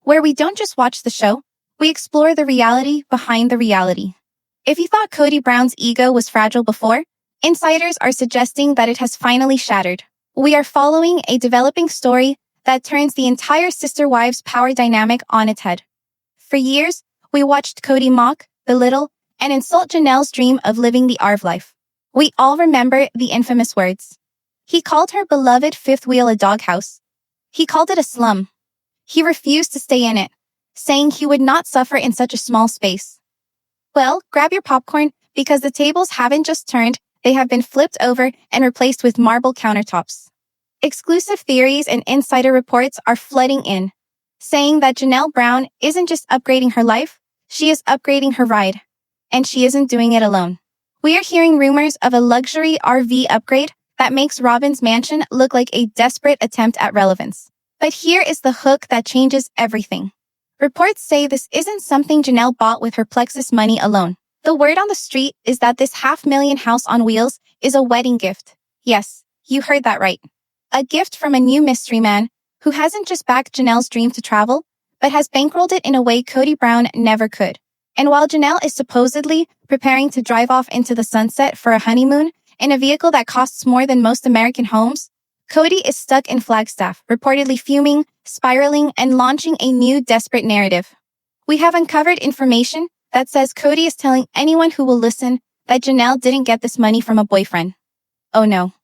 where we don't just watch the show, we explore the reality behind the reality. If you thought Kody Brown's ego was fragile before, insiders are suggesting that it has finally shattered. We are following a developing story that turns the entire sister wives power dynamic on its head. For years, we watched Kody mock, belittle, and insult Janelle's dream of living the Arv life. We all remember the infamous words. He called her beloved fifth wheel a doghouse. He called it a slum. He refused to stay in it, saying he would not suffer in such a small space. Well, grab your popcorn, because the tables haven't just turned, they have been flipped over and replaced with marble countertops. Exclusive theories and insider reports are flooding in, saying that Janelle Brown isn't just upgrading her life, she is upgrading her ride. And she isn't doing it alone. We are hearing rumors of a luxury RV upgrade that makes Robyn's mansion look like a desperate attempt at relevance. But here is the hook that changes everything. Reports say this isn't something Janelle bought with her Plexus money alone. The word on the street is that this $500,000 house on wheels is a wedding gift. Yes, you heard that right. A gift from a new mystery man who hasn't just backed Janelle's dream to travel, but has bankrolled it in a way Kody Brown never could. And while Janelle is supposedly preparing to drive off into the sunset for a honeymoon in a vehicle that costs more than most American homes, Kody is stuck in Flagstaff, reportedly fuming, spiraling, and launching a new desperate narrative. We have uncovered information that says Kody is telling anyone who will listen that Janelle didn't get this money from a boyfriend. Oh no.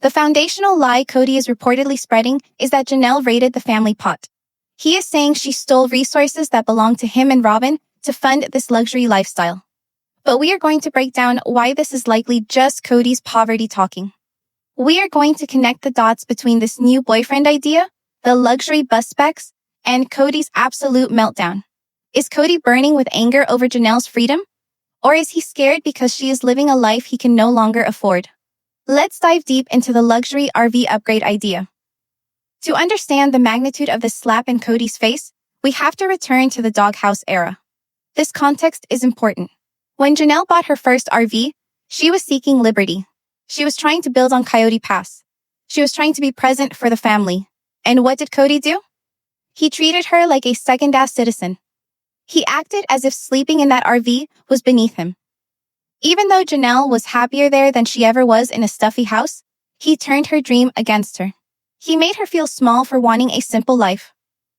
The foundational lie Kody is reportedly spreading is that Janelle raided the family pot. He is saying she stole resources that belong to him and Robyn to fund this luxury lifestyle. But we are going to break down why this is likely just Kody's poverty talking. We are going to connect the dots between this new boyfriend idea, the luxury bus specs, and Kody's absolute meltdown. Is Kody burning with anger over Janelle's freedom? Or is he scared because she is living a life he can no longer afford? Let's dive deep into the luxury RV upgrade idea. To understand the magnitude of this slap in Kody's face, we have to return to the doghouse era. This context is important. When Janelle bought her first RV, she was seeking liberty. She was trying to build on Coyote Pass. She was trying to be present for the family. And what did Kody do? He treated her like a second-class citizen. He acted as if sleeping in that RV was beneath him. Even though Janelle was happier there than she ever was in a stuffy house, he turned her dream against her. He made her feel small for wanting a simple life.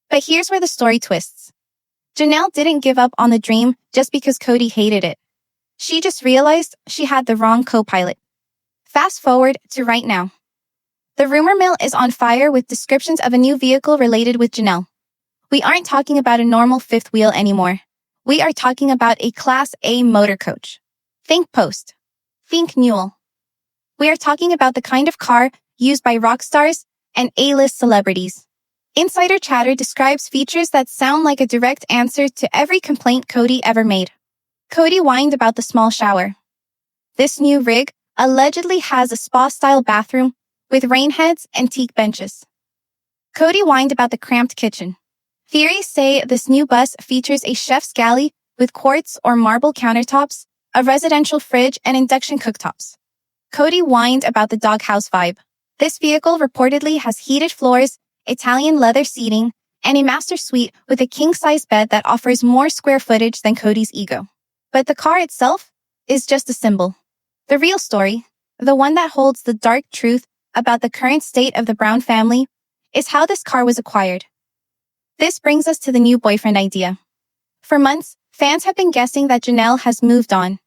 But here's where the story twists. Janelle didn't give up on the dream just because Kody hated it. She just realized she had the wrong co-pilot. Fast forward to right now. The rumor mill is on fire with descriptions of a new vehicle related with Janelle. We aren't talking about a normal fifth wheel anymore. We are talking about a Class A motor coach. Think Post. Think Newell. We are talking about the kind of car used by rock stars and A-list celebrities. Insider chatter describes features that sound like a direct answer to every complaint Kody ever made. Kody whined about the small shower. This new rig allegedly has a spa-style bathroom with rain heads and teak benches. Kody whined about the cramped kitchen. Theories say this new bus features a chef's galley with quartz or marble countertops, a residential fridge, and induction cooktops. Kody whined about the doghouse vibe. This vehicle reportedly has heated floors, Italian leather seating, and a master suite with a king-size bed that offers more square footage than Kody's ego. But the car itself is just a symbol. The real story, the one that holds the dark truth about the current state of the Brown family, is how this car was acquired. This brings us to the new boyfriend idea. For months, fans have been guessing that Janelle has moved on.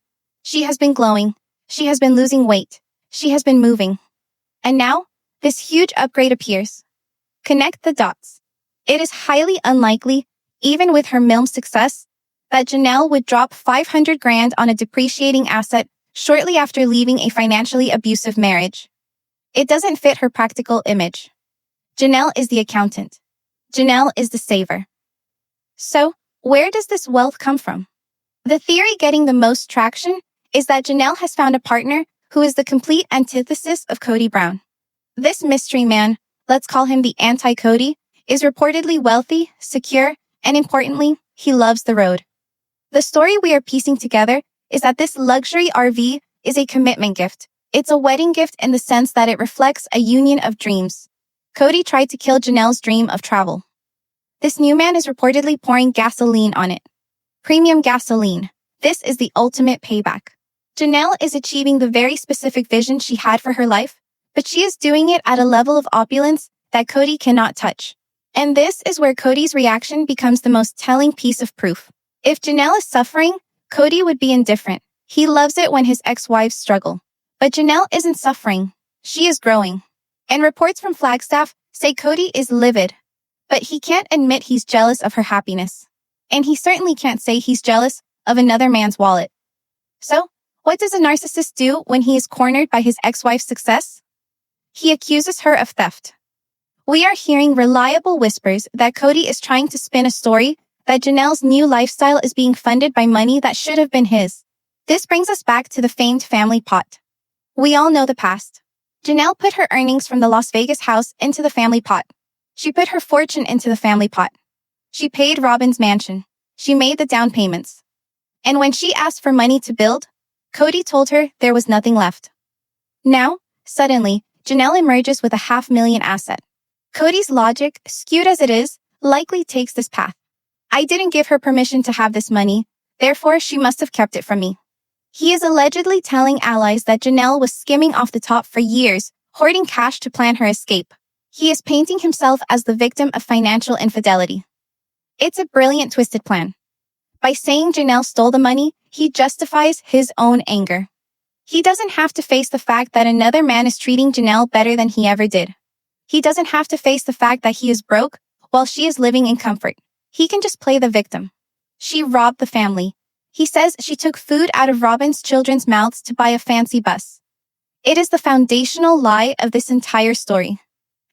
She has been glowing. She has been losing weight. She has been moving. And now, this huge upgrade appears. Connect the dots. It is highly unlikely, even with her MILM success, that Janelle would drop $500,000 on a depreciating asset shortly after leaving a financially abusive marriage. It doesn't fit her practical image. Janelle is the accountant. Janelle is the saver. So, where does this wealth come from? The theory getting the most traction is that Janelle has found a partner who is the complete antithesis of Kody Brown. This mystery man, let's call him the anti-Kody, is reportedly wealthy, secure, and importantly, he loves the road. The story we are piecing together is that this luxury RV is a commitment gift. It's a wedding gift in the sense that it reflects a union of dreams. Kody tried to kill Janelle's dream of travel. This new man is reportedly pouring gasoline on it. Premium gasoline. This is the ultimate payback. Janelle is achieving the very specific vision she had for her life, but she is doing it at a level of opulence that Cody cannot touch. And this is where Cody's reaction becomes the most telling piece of proof. If Janelle is suffering, Cody would be indifferent. He loves it when his ex-wives struggle. But Janelle isn't suffering. She is growing. And reports from Flagstaff say Cody is livid. But he can't admit he's jealous of her happiness. And he certainly can't say he's jealous of another man's wallet. So, what does a narcissist do when he is cornered by his ex-wife's success? He accuses her of theft. We are hearing reliable whispers that Cody is trying to spin a story that Janelle's new lifestyle is being funded by money that should have been his. This brings us back to the famed family pot. We all know the past. Janelle put her earnings from the Las Vegas house into the family pot. She put her fortune into the family pot. She paid Robin's mansion. She made the down payments. And when she asked for money to build, Cody told her there was nothing left. Now, suddenly, Janelle emerges with a $500,000 asset. Cody's logic, skewed as it is, likely takes this path. I didn't give her permission to have this money, therefore she must have kept it from me. He is allegedly telling allies that Janelle was skimming off the top for years, hoarding cash to plan her escape. He is painting himself as the victim of financial infidelity. It's a brilliant twisted plan. By saying Janelle stole the money, he justifies his own anger. He doesn't have to face the fact that another man is treating Janelle better than he ever did. He doesn't have to face the fact that he is broke while she is living in comfort. He can just play the victim. She robbed the family. He says she took food out of Robin's children's mouths to buy a fancy bus. It is the foundational lie of this entire story.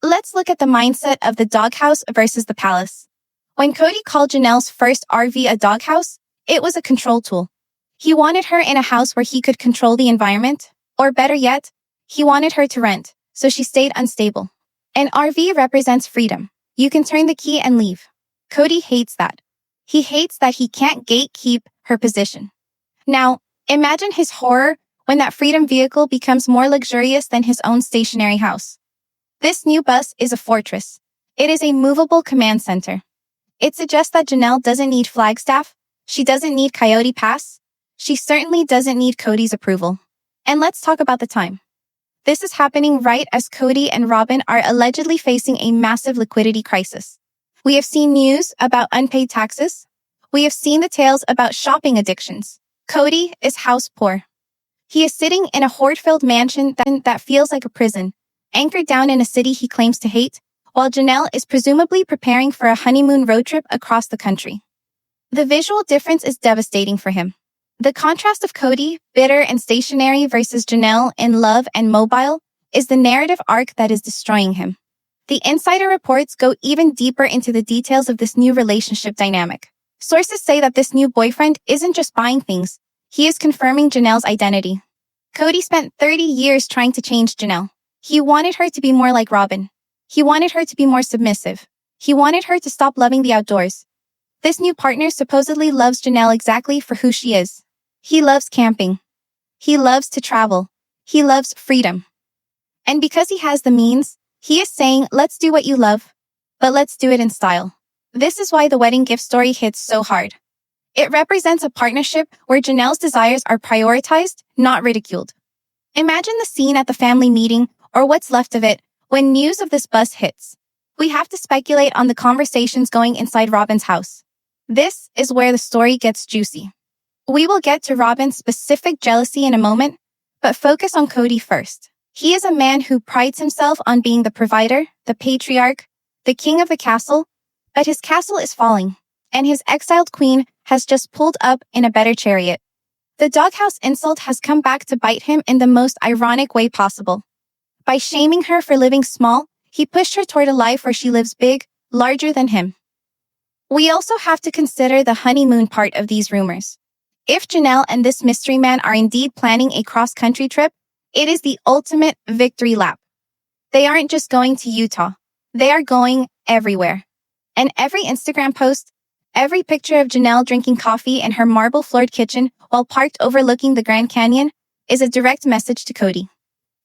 Let's look at the mindset of the doghouse versus the palace. When Cody called Janelle's first RV a doghouse, it was a control tool. He wanted her in a house where he could control the environment, or better yet, he wanted her to rent, so she stayed unstable. An RV represents freedom. You can turn the key and leave. Cody hates that. He hates that he can't gatekeep her position. Now, imagine his horror when that freedom vehicle becomes more luxurious than his own stationary house. This new bus is a fortress. It is a movable command center. It suggests that Janelle doesn't need Flagstaff. She doesn't need Coyote Pass. She certainly doesn't need Cody's approval. And let's talk about the time. This is happening right as Cody and Robin are allegedly facing a massive liquidity crisis. We have seen news about unpaid taxes. We have seen the tales about shopping addictions. Cody is house poor. He is sitting in a hoard-filled mansion that feels like a prison, anchored down in a city he claims to hate, while Janelle is presumably preparing for a honeymoon road trip across the country. The visual difference is devastating for him. The contrast of Cody, bitter and stationary, versus Janelle, in love and mobile, is the narrative arc that is destroying him. The insider reports go even deeper into the details of this new relationship dynamic. Sources say that this new boyfriend isn't just buying things, he is confirming Janelle's identity. Cody spent 30 years trying to change Janelle. He wanted her to be more like Robin. He wanted her to be more submissive. He wanted her to stop loving the outdoors. This new partner supposedly loves Janelle exactly for who she is. He loves camping. He loves to travel. He loves freedom. And because he has the means, he is saying, let's do what you love, but let's do it in style. This is why the wedding gift story hits so hard. It represents a partnership where Janelle's desires are prioritized, not ridiculed. Imagine the scene at the family meeting, or what's left of it, when news of this bus hits. We have to speculate on the conversations going inside Robin's house. This is where the story gets juicy. We will get to Robin's specific jealousy in a moment, but focus on Cody first. He is a man who prides himself on being the provider, the patriarch, the king of the castle, but his castle is falling, and his exiled queen has just pulled up in a better chariot. The doghouse insult has come back to bite him in the most ironic way possible. By shaming her for living small, he pushed her toward a life where she lives big, larger than him. We also have to consider the honeymoon part of these rumors. If Janelle and this mystery man are indeed planning a cross-country trip, it is the ultimate victory lap. They aren't just going to Utah. They are going everywhere. And every Instagram post, every picture of Janelle drinking coffee in her marble-floored kitchen while parked overlooking the Grand Canyon is a direct message to Cody.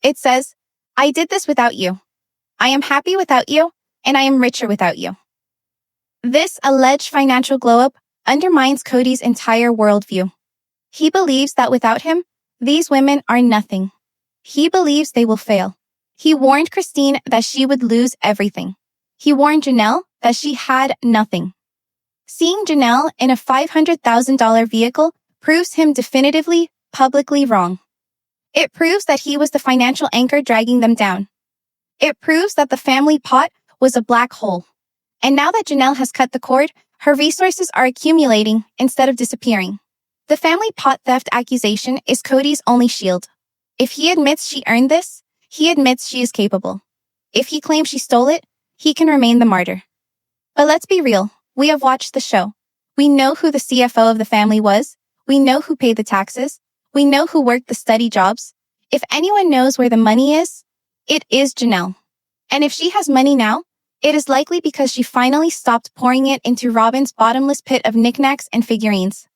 It says, I did this without you. I am happy without you, and I am richer without you. This alleged financial glow-up undermines Cody's entire worldview. He believes that without him, these women are nothing. He believes they will fail. He warned Christine that she would lose everything. He warned Janelle that she had nothing. Seeing Janelle in a $500,000 vehicle proves him definitively, publicly wrong. It proves that he was the financial anchor dragging them down. It proves that the family pot was a black hole. And now that Janelle has cut the cord, her resources are accumulating instead of disappearing. The family pot theft accusation is Cody's only shield. If he admits she earned this, he admits she is capable. If he claims she stole it, he can remain the martyr. But let's be real, we have watched the show. We know who the CFO of the family was. We know who paid the taxes. We know who worked the steady jobs. If anyone knows where the money is, it is Janelle. And if she has money now, it is likely because she finally stopped pouring it into Robin's bottomless pit of knickknacks and figurines.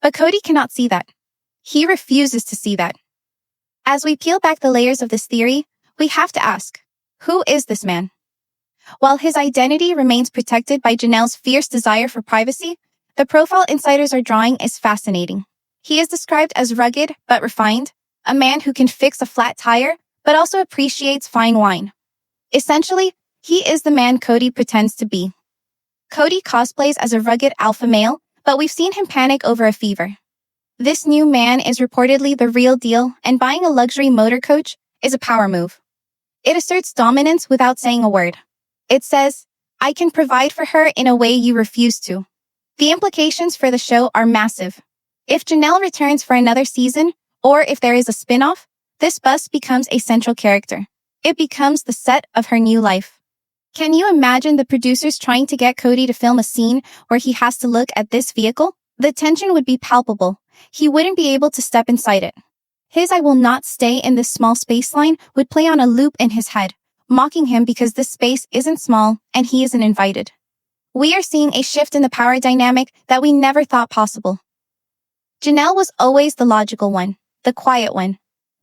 But Cody cannot see that. He refuses to see that. As we peel back the layers of this theory, we have to ask, who is this man? While his identity remains protected by Janelle's fierce desire for privacy, the profile insiders are drawing is fascinating. He is described as rugged but refined, a man who can fix a flat tire but also appreciates fine wine. Essentially, he is the man Cody pretends to be. Cody cosplays as a rugged alpha male, but we've seen him panic over a fever. This new man is reportedly the real deal, and buying a luxury motor coach is a power move. It asserts dominance without saying a word. It says, I can provide for her in a way you refuse to. The implications for the show are massive. If Janelle returns for another season, or if there is a spin-off, this bus becomes a central character. It becomes the set of her new life. Can you imagine the producers trying to get Cody to film a scene where he has to look at this vehicle? The tension would be palpable. He wouldn't be able to step inside it. His I will not stay in this small space line would play on a loop in his head, mocking him because this space isn't small and he isn't invited. We are seeing a shift in the power dynamic that we never thought possible. Janelle was always the logical one, the quiet one.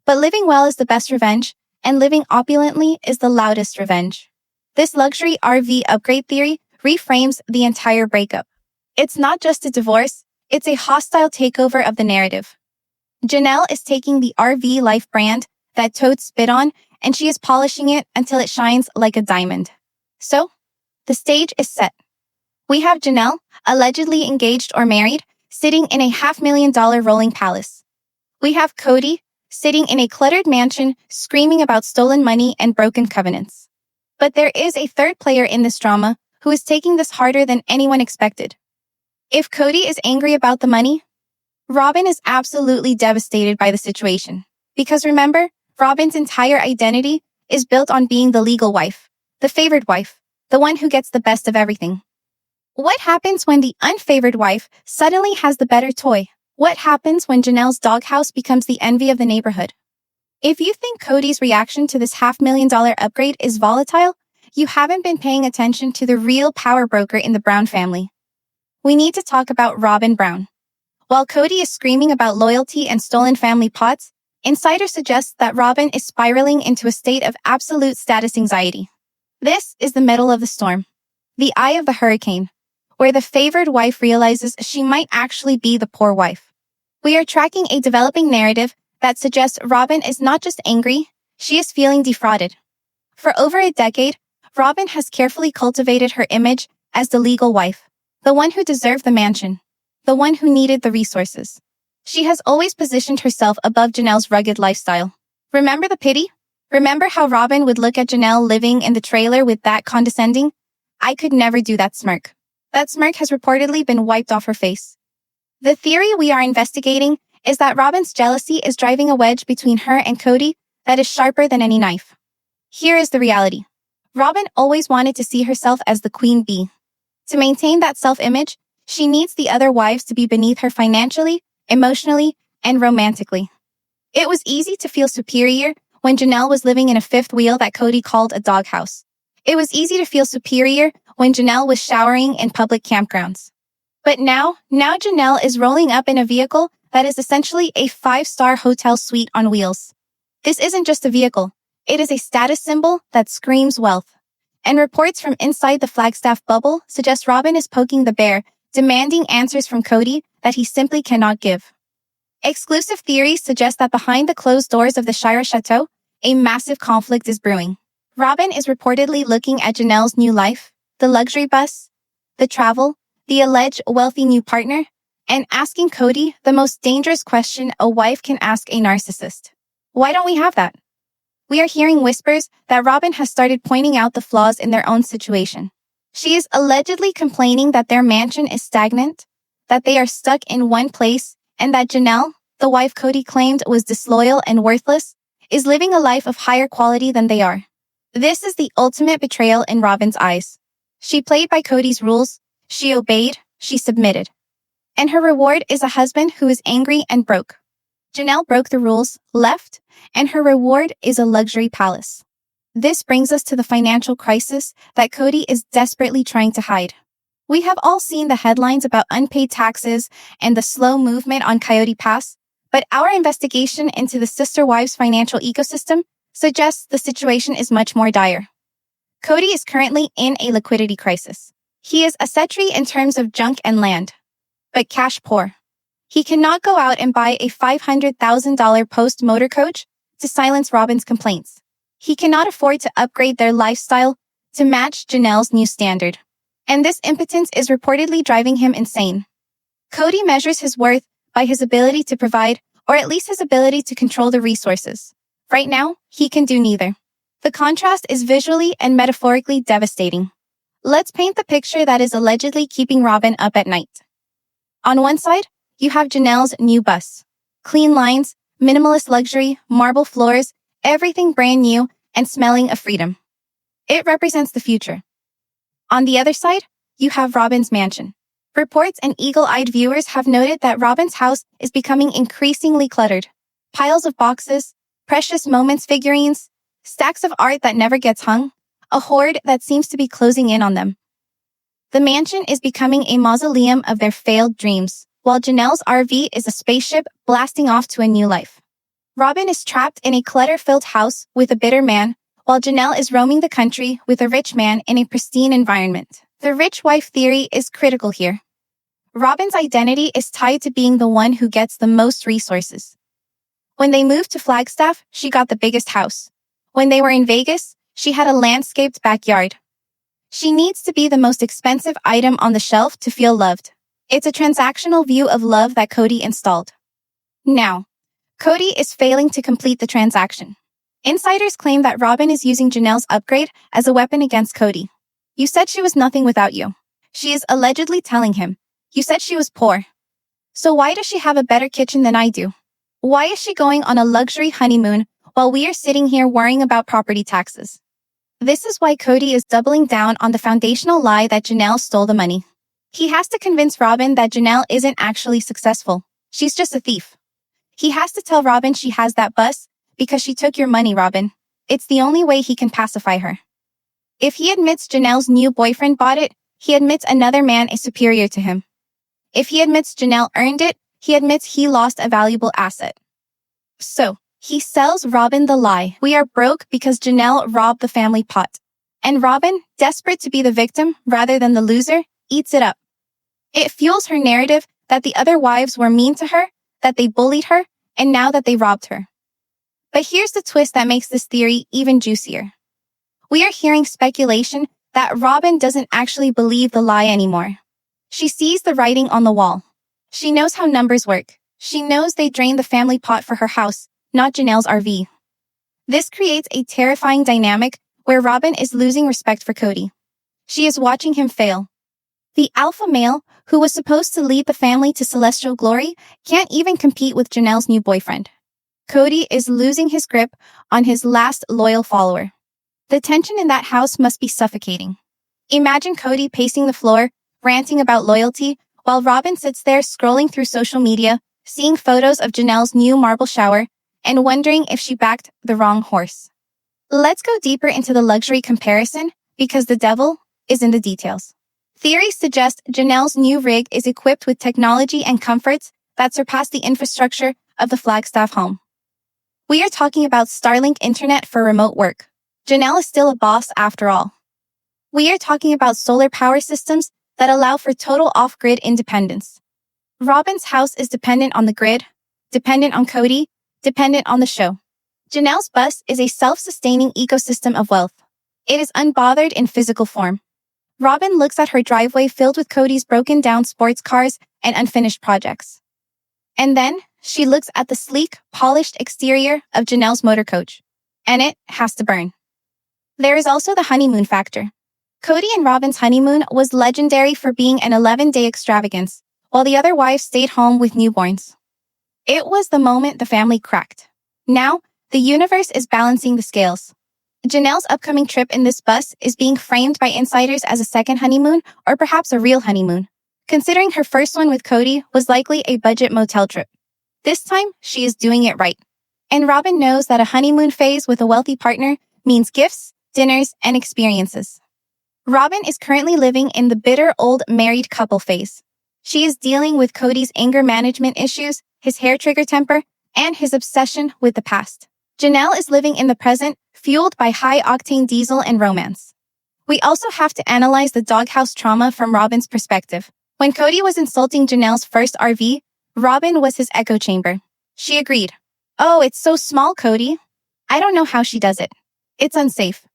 But living well is the best revenge, and living opulently is the loudest revenge. This luxury RV upgrade theory reframes the entire breakup. It's not just a divorce, it's a hostile takeover of the narrative. Janelle is taking the RV life brand that toads spit on, and she is polishing it until it shines like a diamond. So, the stage is set. We have Janelle, allegedly engaged or married, sitting in a $500,000 rolling palace. We have Cody, sitting in a cluttered mansion, screaming about stolen money and broken covenants. But there is a third player in this drama who is taking this harder than anyone expected. If Cody is angry about the money, Robin is absolutely devastated by the situation. Because remember, Robin's entire identity is built on being the legal wife, the favored wife, the one who gets the best of everything. What happens when the unfavored wife suddenly has the better toy? What happens when Janelle's doghouse becomes the envy of the neighborhood? If you think Cody's reaction to this $500,000 upgrade is volatile, you haven't been paying attention to the real power broker in the Brown family. We need to talk about Robin Brown. While Cody is screaming about loyalty and stolen family pots, insider suggests that Robin is spiraling into a state of absolute status anxiety. This is the middle of the storm, the eye of the hurricane, where the favored wife realizes she might actually be the poor wife. We are tracking a developing narrative that suggests Robin is not just angry, she is feeling defrauded. For over a decade, Robin has carefully cultivated her image as the legal wife, the one who deserved the mansion, the one who needed the resources. She has always positioned herself above Janelle's rugged lifestyle. Remember the pity? Remember how Robin would look at Janelle living in the trailer with that condescending, I could never do that smirk. That smirk has reportedly been wiped off her face. The theory we are investigating is that Robin's jealousy is driving a wedge between her and Cody that is sharper than any knife. Here is the reality. Robin always wanted to see herself as the queen bee. To maintain that self-image, she needs the other wives to be beneath her financially, emotionally, and romantically. It was easy to feel superior when Janelle was living in a fifth wheel that Cody called a doghouse. It was easy to feel superior when Janelle was showering in public campgrounds. But now Janelle is rolling up in a vehicle that is essentially a 5-star hotel suite on wheels. This isn't just a vehicle. It is a status symbol that screams wealth. And reports from inside the Flagstaff bubble suggest Robin is poking the bear, demanding answers from Cody that he simply cannot give. Exclusive theories suggest that behind the closed doors of the Shira Chateau, a massive conflict is brewing. Robin is reportedly looking at Janelle's new life, the luxury bus, the travel, the alleged wealthy new partner, and asking Cody the most dangerous question a wife can ask a narcissist. Why don't we have that? We are hearing whispers that Robin has started pointing out the flaws in their own situation. She is allegedly complaining that their mansion is stagnant, that they are stuck in one place, and that Janelle, the wife Cody claimed was disloyal and worthless, is living a life of higher quality than they are. This is the ultimate betrayal in Robin's eyes. She played by Cody's rules, she obeyed, she submitted. And her reward is a husband who is angry and broke. Janelle broke the rules, left, and her reward is a luxury palace. This brings us to the financial crisis that Cody is desperately trying to hide. We have all seen the headlines about unpaid taxes and the slow movement on Coyote Pass, but our investigation into the sister wives' financial ecosystem suggests the situation is much more dire. Cody is currently in a liquidity crisis. He is asset-rich in terms of junk and land, but cash poor. He cannot go out and buy a $500,000 Post motor coach to silence Robin's complaints. He cannot afford to upgrade their lifestyle to match Janelle's new standard. And this impotence is reportedly driving him insane. Cody measures his worth by his ability to provide, or at least his ability to control the resources. Right now, he can do neither. The contrast is visually and metaphorically devastating. Let's paint the picture that is allegedly keeping Robin up at night. On one side, you have Janelle's new bus. Clean lines, minimalist luxury, marble floors, everything brand new and smelling of freedom. It represents the future. On the other side, you have Robin's mansion. Reports and eagle-eyed viewers have noted that Robin's house is becoming increasingly cluttered. Piles of boxes, precious moments figurines, stacks of art that never gets hung, a hoard that seems to be closing in on them. The mansion is becoming a mausoleum of their failed dreams, while Janelle's RV is a spaceship blasting off to a new life. Robin is trapped in a clutter-filled house with a bitter man, while Janelle is roaming the country with a rich man in a pristine environment. The rich wife theory is critical here. Robin's identity is tied to being the one who gets the most resources. When they moved to Flagstaff, she got the biggest house. When they were in Vegas, she had a landscaped backyard. She needs to be the most expensive item on the shelf to feel loved. It's a transactional view of love that Cody installed. Now, Cody is failing to complete the transaction. Insiders claim that Robin is using Janelle's upgrade as a weapon against Cody. You said she was nothing without you. She is allegedly telling him. You said she was poor. So why does she have a better kitchen than I do? Why is she going on a luxury honeymoon while we are sitting here worrying about property taxes? This is why Cody is doubling down on the foundational lie that Janelle stole the money. He has to convince Robin that Janelle isn't actually successful. She's just a thief. He has to tell Robin she has that bus because she took your money, Robin. It's the only way he can pacify her. If he admits Janelle's new boyfriend bought it, he admits another man is superior to him. If he admits Janelle earned it, he admits he lost a valuable asset. So, he sells Robin the lie. We are broke because Janelle robbed the family pot. And Robin, desperate to be the victim rather than the loser, eats it up. It fuels her narrative that the other wives were mean to her, that they bullied her, and now that they robbed her. But here's the twist that makes this theory even juicier. We are hearing speculation that Robin doesn't actually believe the lie anymore. She sees the writing on the wall. She knows how numbers work. She knows they drained the family pot for her house, not Janelle's RV. This creates a terrifying dynamic where Robin is losing respect for Cody. She is watching him fail. The alpha male, who was supposed to lead the family to celestial glory, can't even compete with Janelle's new boyfriend. Cody is losing his grip on his last loyal follower. The tension in that house must be suffocating. Imagine Cody pacing the floor, ranting about loyalty, while Robin sits there scrolling through social media, seeing photos of Janelle's new marble shower, and wondering if she backed the wrong horse. Let's go deeper into the luxury comparison, because the devil is in the details. Theories suggest Janelle's new rig is equipped with technology and comforts that surpass the infrastructure of the Flagstaff home. We are talking about Starlink internet for remote work. Janelle is still a boss after all. We are talking about solar power systems that allow for total off-grid independence. Robin's house is dependent on the grid, dependent on Cody, dependent on the show. Janelle's bus is a self-sustaining ecosystem of wealth. It is unbothered in physical form. Robin looks at her driveway filled with Cody's broken-down sports cars and unfinished projects. And then she looks at the sleek, polished exterior of Janelle's motor coach, and it has to burn. There is also the honeymoon factor. Cody and Robin's honeymoon was legendary for being an 11-day extravagance, while the other wives stayed home with newborns. It was the moment the family cracked. Now, the universe is balancing the scales. Janelle's upcoming trip in this bus is being framed by insiders as a second honeymoon or perhaps a real honeymoon, considering her first one with Cody was likely a budget motel trip. This time, she is doing it right. And Robin knows that a honeymoon phase with a wealthy partner means gifts, dinners, and experiences. Robin is currently living in the bitter old married couple phase. She is dealing with Cody's anger management issues, his hair trigger temper, and his obsession with the past. Janelle is living in the present, fueled by high-octane diesel and romance. We also have to analyze the doghouse trauma from Robin's perspective. When Cody was insulting Janelle's first RV, Robin was his echo chamber. She agreed. "Oh, it's so small, Cody. I don't know how she does it. It's unsafe."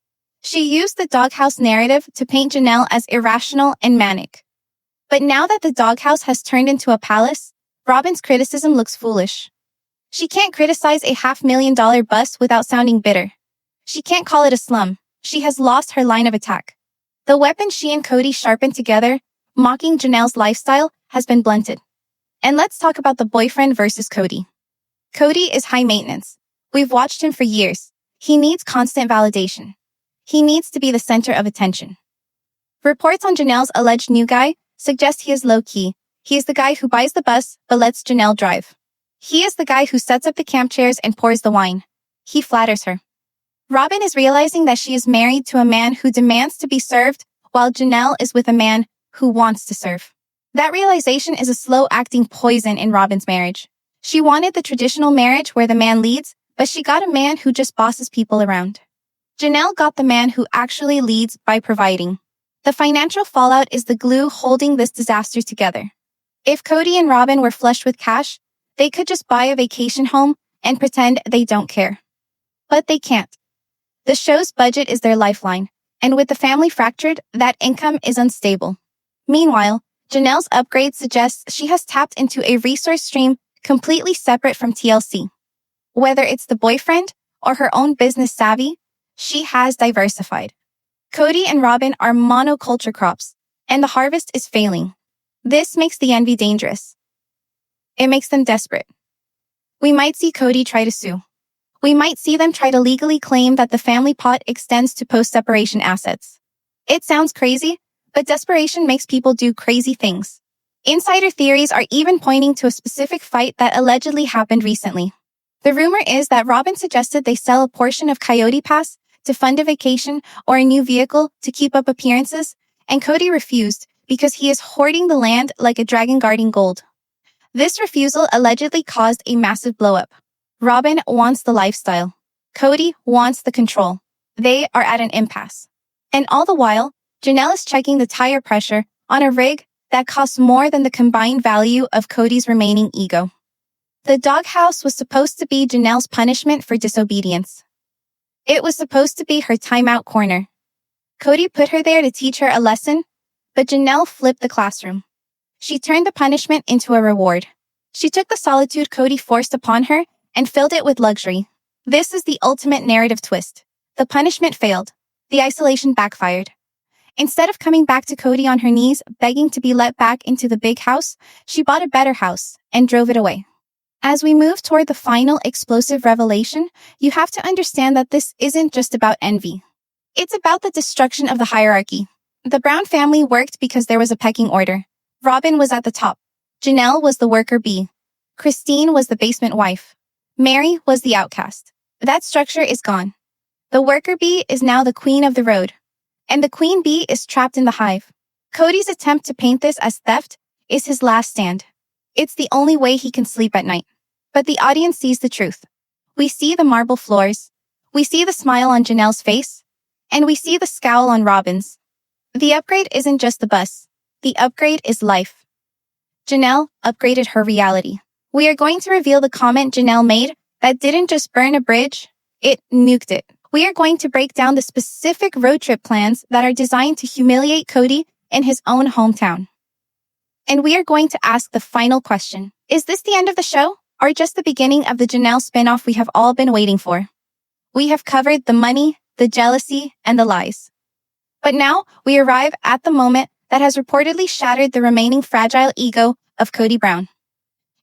She used the doghouse narrative to paint Janelle as irrational and manic. But now that the doghouse has turned into a palace, Robin's criticism looks foolish. She can't criticize a $500,000 bus without sounding bitter. She can't call it a slum. She has lost her line of attack. The weapon she and Cody sharpened together, mocking Janelle's lifestyle, has been blunted. And let's talk about the boyfriend versus Cody. Cody is high maintenance. We've watched him for years. He needs constant validation. He needs to be the center of attention. Reports on Janelle's alleged new guy suggest he is low-key. He is the guy who buys the bus but lets Janelle drive. He is the guy who sets up the camp chairs and pours the wine. He flatters her. Robin is realizing that she is married to a man who demands to be served, while Janelle is with a man who wants to serve. That realization is a slow-acting poison in Robin's marriage. She wanted the traditional marriage where the man leads, but she got a man who just bosses people around. Janelle got the man who actually leads by providing. The financial fallout is the glue holding this disaster together. If Cody and Robin were flush with cash, they could just buy a vacation home and pretend they don't care. But they can't. The show's budget is their lifeline, and with the family fractured, that income is unstable. Meanwhile, Janelle's upgrade suggests she has tapped into a resource stream completely separate from TLC. Whether it's the boyfriend or her own business savvy, she has diversified. Cody and Robin are monoculture crops, and the harvest is failing. This makes the envy dangerous. It makes them desperate. We might see Cody try to sue. We might see them try to legally claim that the family pot extends to post-separation assets. It sounds crazy, but desperation makes people do crazy things. Insider theories are even pointing to a specific fight that allegedly happened recently. The rumor is that Robin suggested they sell a portion of Coyote Pass to fund a vacation or a new vehicle to keep up appearances, and Cody refused because he is hoarding the land like a dragon guarding gold. This refusal allegedly caused a massive blowup. Robin wants the lifestyle. Cody wants the control. They are at an impasse. And all the while, Janelle is checking the tire pressure on a rig that costs more than the combined value of Cody's remaining ego. The doghouse was supposed to be Janelle's punishment for disobedience. It was supposed to be her timeout corner. Cody put her there to teach her a lesson, but Janelle flipped the classroom. She turned the punishment into a reward. She took the solitude Cody forced upon her and filled it with luxury. This is the ultimate narrative twist. The punishment failed. The isolation backfired. Instead of coming back to Cody on her knees, begging to be let back into the big house, she bought a better house and drove it away. As we move toward the final explosive revelation, you have to understand that this isn't just about envy. It's about the destruction of the hierarchy. The Brown family worked because there was a pecking order. Robin was at the top. Janelle was the worker bee. Christine was the basement wife. Mary was the outcast. That structure is gone. The worker bee is now the queen of the road. And the queen bee is trapped in the hive. Cody's attempt to paint this as theft is his last stand. It's the only way he can sleep at night. But the audience sees the truth. We see the marble floors. We see the smile on Janelle's face. And we see the scowl on Robin's. The upgrade isn't just the bus. The upgrade is life. Janelle upgraded her reality. We are going to reveal the comment Janelle made that didn't just burn a bridge, it nuked it. We are going to break down the specific road trip plans that are designed to humiliate Cody in his own hometown. And we are going to ask the final question. Is this the end of the show, or just the beginning of the Janelle spinoff we have all been waiting for? We have covered the money, the jealousy, and the lies. But now we arrive at the moment that has reportedly shattered the remaining fragile ego of Cody Brown.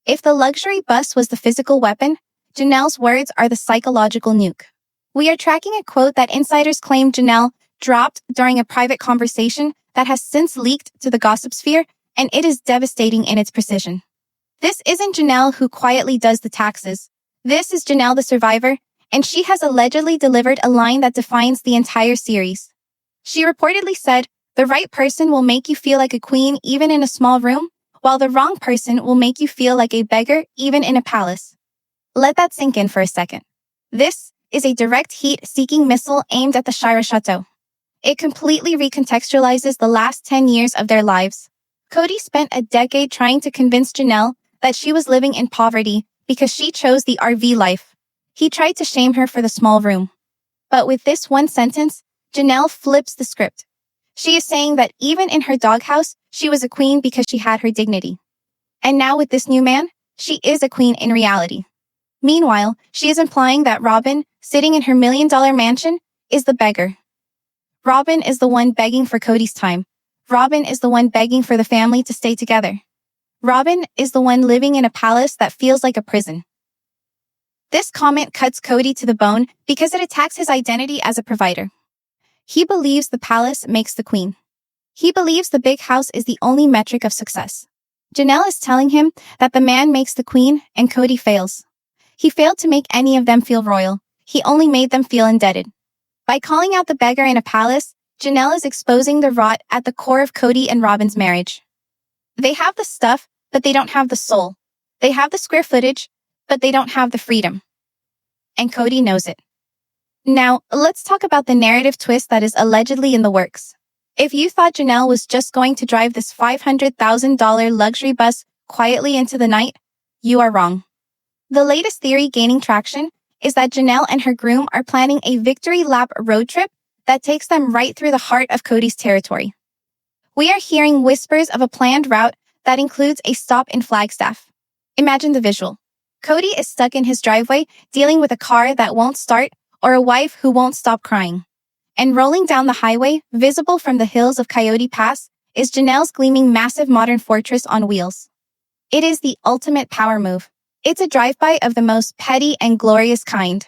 If the luxury bus was the physical weapon, Janelle's words are the psychological nuke. We are tracking a quote that insiders claim Janelle dropped during a private conversation that has since leaked to the gossip sphere, and it is devastating in its precision. This isn't Janelle who quietly does the taxes. This is Janelle the survivor, and she has allegedly delivered a line that defines the entire series. She reportedly said, "The right person will make you feel like a queen even in a small room, while the wrong person will make you feel like a beggar even in a palace." Let that sink in for a second. This is a direct heat-seeking missile aimed at the Shira Chateau. It completely recontextualizes the last 10 years of their lives. Cody spent a decade trying to convince Janelle that she was living in poverty because she chose the RV life. He tried to shame her for the small room. But with this one sentence, Janelle flips the script. She is saying that even in her doghouse, she was a queen because she had her dignity. And now with this new man, she is a queen in reality. Meanwhile, she is implying that Robin, sitting in her $1 million mansion, is the beggar. Robin is the one begging for Cody's time. Robin is the one begging for the family to stay together. Robin is the one living in a palace that feels like a prison. This comment cuts Cody to the bone because it attacks his identity as a provider. He believes the palace makes the queen. He believes the big house is the only metric of success. Janelle is telling him that the man makes the queen and Cody fails. He failed to make any of them feel royal. He only made them feel indebted. By calling out the beggar in a palace, Janelle is exposing the rot at the core of Cody and Robin's marriage. They have the stuff, but they don't have the soul. They have the square footage, but they don't have the freedom. And Cody knows it. Now, let's talk about the narrative twist that is allegedly in the works. If you thought Janelle was just going to drive this $500,000 luxury bus quietly into the night, you are wrong. The latest theory gaining traction is that Janelle and her groom are planning a victory lap road trip that takes them right through the heart of Cody's territory. We are hearing whispers of a planned route that includes a stop in Flagstaff. Imagine the visual. Cody is stuck in his driveway dealing with a car that won't start or a wife who won't stop crying. And rolling down the highway, visible from the hills of Coyote Pass, is Janelle's gleaming massive modern fortress on wheels. It is the ultimate power move. It's a drive-by of the most petty and glorious kind.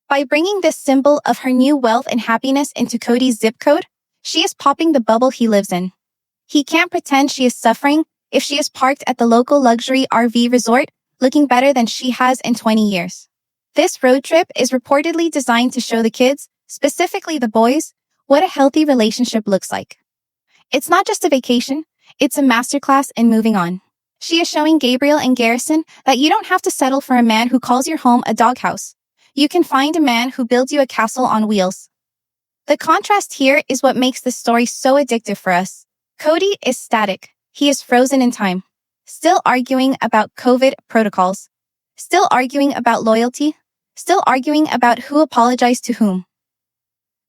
By bringing this symbol of her new wealth and happiness into Cody's zip code, she is popping the bubble he lives in. He can't pretend she is suffering if she is parked at the local luxury RV resort looking better than she has in 20 years. This road trip is reportedly designed to show the kids, specifically the boys, what a healthy relationship looks like. It's not just a vacation, it's a masterclass in moving on. She is showing Gabriel and Garrison that you don't have to settle for a man who calls your home a doghouse. You can find a man who builds you a castle on wheels. The contrast here is what makes this story so addictive for us. Cody is static. He is frozen in time. Still arguing about COVID protocols. Still arguing about loyalty. Still arguing about who apologized to whom.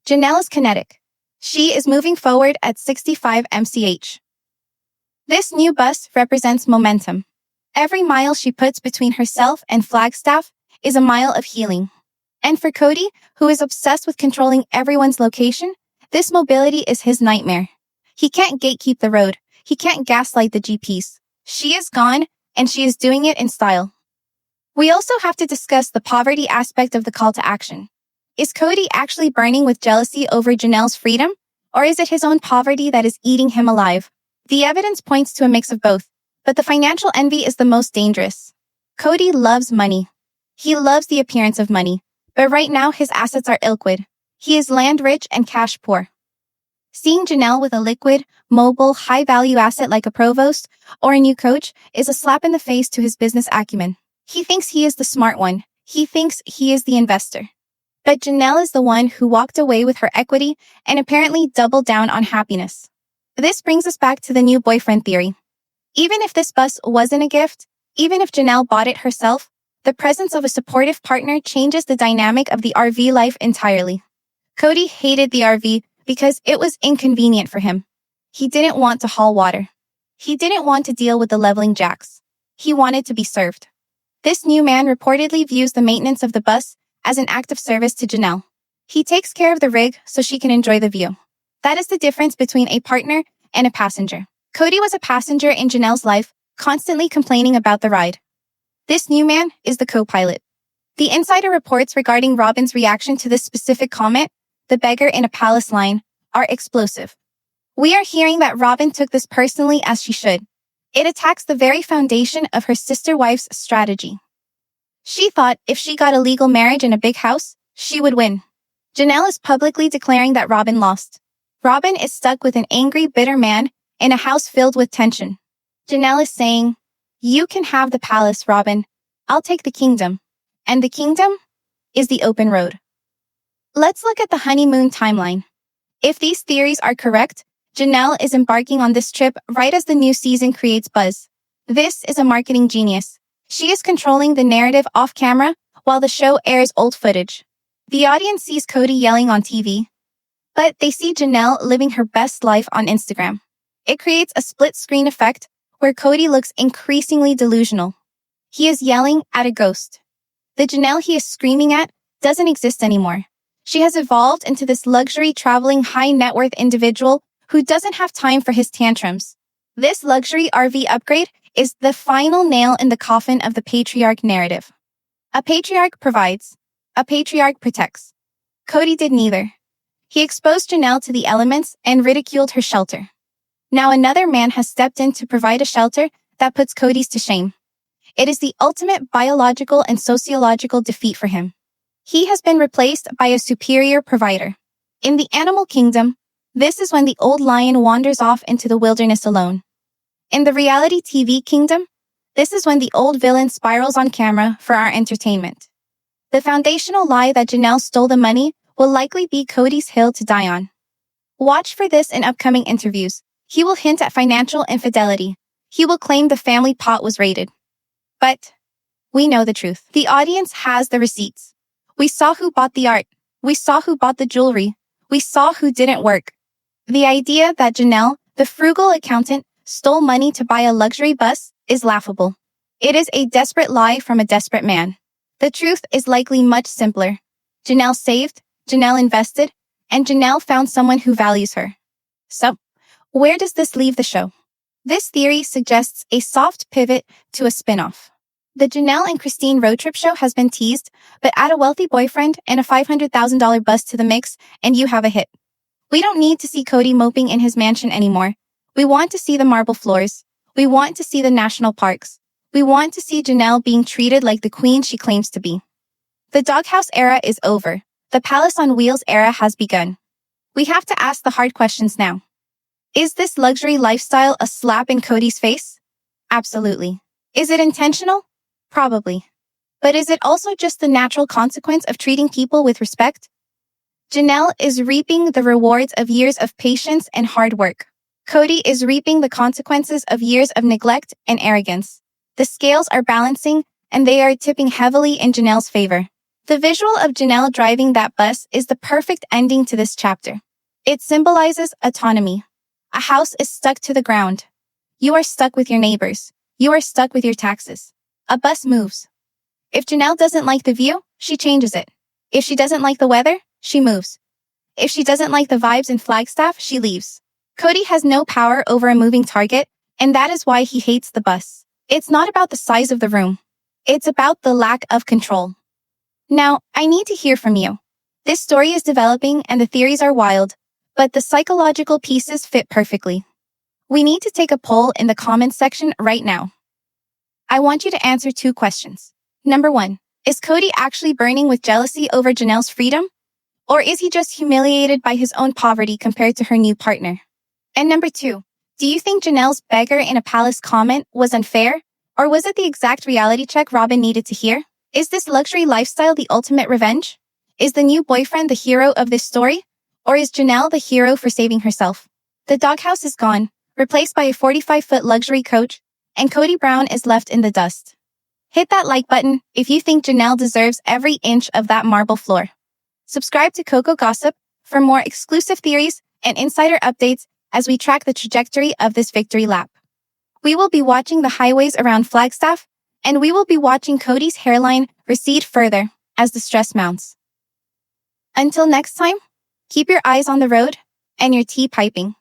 Janelle is kinetic. She is moving forward at 65 mph. This new bus represents momentum. Every mile she puts between herself and Flagstaff is a mile of healing. And for Cody, who is obsessed with controlling everyone's location, this mobility is his nightmare. He can't gatekeep the road. He can't gaslight the GPS. She is gone, and she is doing it in style. We also have to discuss the poverty aspect of the call to action. Is Cody actually burning with jealousy over Janelle's freedom, or is it his own poverty that is eating him alive? The evidence points to a mix of both, but the financial envy is the most dangerous. Cody loves money. He loves the appearance of money, but right now his assets are illiquid. He is land rich and cash poor. Seeing Janelle with a liquid, mobile, high-value asset like a provost or a new coach is a slap in the face to his business acumen. He thinks he is the smart one. He thinks he is the investor. But Janelle is the one who walked away with her equity and apparently doubled down on happiness. This brings us back to the new boyfriend theory. Even if this bus wasn't a gift, even if Janelle bought it herself, the presence of a supportive partner changes the dynamic of the RV life entirely. Cody hated the RV because it was inconvenient for him. He didn't want to haul water. He didn't want to deal with the leveling jacks. He wanted to be served. This new man reportedly views the maintenance of the bus as an act of service to Janelle. He takes care of the rig so she can enjoy the view. That is the difference between a partner and a passenger. Cody was a passenger in Janelle's life, constantly complaining about the ride. This new man is the co-pilot. The insider reports regarding Robin's reaction to this specific comment, the beggar in a palace line, are explosive. We are hearing that Robin took this personally, as she should. It attacks the very foundation of her sister wife's strategy. She thought if she got a legal marriage and a big house, she would win. Janelle is publicly declaring that Robin lost. Robin is stuck with an angry, bitter man in a house filled with tension. Janelle is saying, "You can have the palace, Robin. I'll take the kingdom. And the kingdom is the open road." Let's look at the honeymoon timeline. If these theories are correct, Janelle is embarking on this trip right as the new season creates buzz. This is a marketing genius. She is controlling the narrative off camera while the show airs old footage. The audience sees Cody yelling on TV, but they see Janelle living her best life on Instagram. It creates a split-screen effect where Cody looks increasingly delusional. He is yelling at a ghost. The Janelle he is screaming at doesn't exist anymore. She has evolved into this luxury traveling high-net-worth individual who doesn't have time for his tantrums. This luxury RV upgrade is the final nail in the coffin of the patriarch narrative. A patriarch provides. A patriarch protects. Cody did neither. He exposed Janelle to the elements and ridiculed her shelter. Now another man has stepped in to provide a shelter that puts Cody's to shame. It is the ultimate biological and sociological defeat for him. He has been replaced by a superior provider. In the animal kingdom, this is when the old lion wanders off into the wilderness alone. In the reality TV kingdom, this is when the old villain spirals on camera for our entertainment. The foundational lie that Janelle stole the money will likely be Cody's hill to die on. Watch for this in upcoming interviews. He will hint at financial infidelity. He will claim the family pot was raided. But we know the truth. The audience has the receipts. We saw who bought the art. We saw who bought the jewelry. We saw who didn't work. The idea that Janelle, the frugal accountant, stole money to buy a luxury bus is laughable. It is a desperate lie from a desperate man. The truth is likely much simpler. Janelle saved, Janelle invested, and Janelle found someone who values her. So, where does this leave the show? This theory suggests a soft pivot to a spin-off. The Janelle and Christine road trip show has been teased, but add a wealthy boyfriend and a $500,000 bus to the mix, and you have a hit. We don't need to see Cody moping in his mansion anymore. We want to see the marble floors. We want to see the national parks. We want to see Janelle being treated like the queen she claims to be. The doghouse era is over. The palace on wheels era has begun. We have to ask the hard questions now. Is this luxury lifestyle a slap in Cody's face? Absolutely. Is it intentional? Probably. But is it also just the natural consequence of treating people with respect? Janelle is reaping the rewards of years of patience and hard work. Cody is reaping the consequences of years of neglect and arrogance. The scales are balancing, and they are tipping heavily in Janelle's favor. The visual of Janelle driving that bus is the perfect ending to this chapter. It symbolizes autonomy. A house is stuck to the ground. You are stuck with your neighbors. You are stuck with your taxes. A bus moves. If Janelle doesn't like the view, she changes it. If she doesn't like the weather, she moves. If she doesn't like the vibes in Flagstaff, she leaves. Cody has no power over a moving target, and that is why he hates the bus. It's not about the size of the room. It's about the lack of control. Now, I need to hear from you. This story is developing and the theories are wild, but the psychological pieces fit perfectly. We need to take a poll in the comments section right now. I want you to answer 2 questions. Number 1, is Cody actually burning with jealousy over Janelle's freedom? Or is he just humiliated by his own poverty compared to her new partner? And number 2, do you think Janelle's beggar in a palace comment was unfair? Or was it the exact reality check Robin needed to hear? Is this luxury lifestyle the ultimate revenge? Is the new boyfriend the hero of this story? Or is Janelle the hero for saving herself? The doghouse is gone, replaced by a 45-foot luxury coach, and Cody Brown is left in the dust. Hit that like button if you think Janelle deserves every inch of that marble floor. Subscribe to Coco Gossip for more exclusive theories and insider updates as we track the trajectory of this victory lap. We will be watching the highways around Flagstaff, and we will be watching Cody's hairline recede further as the stress mounts. Until next time, keep your eyes on the road and your tea piping.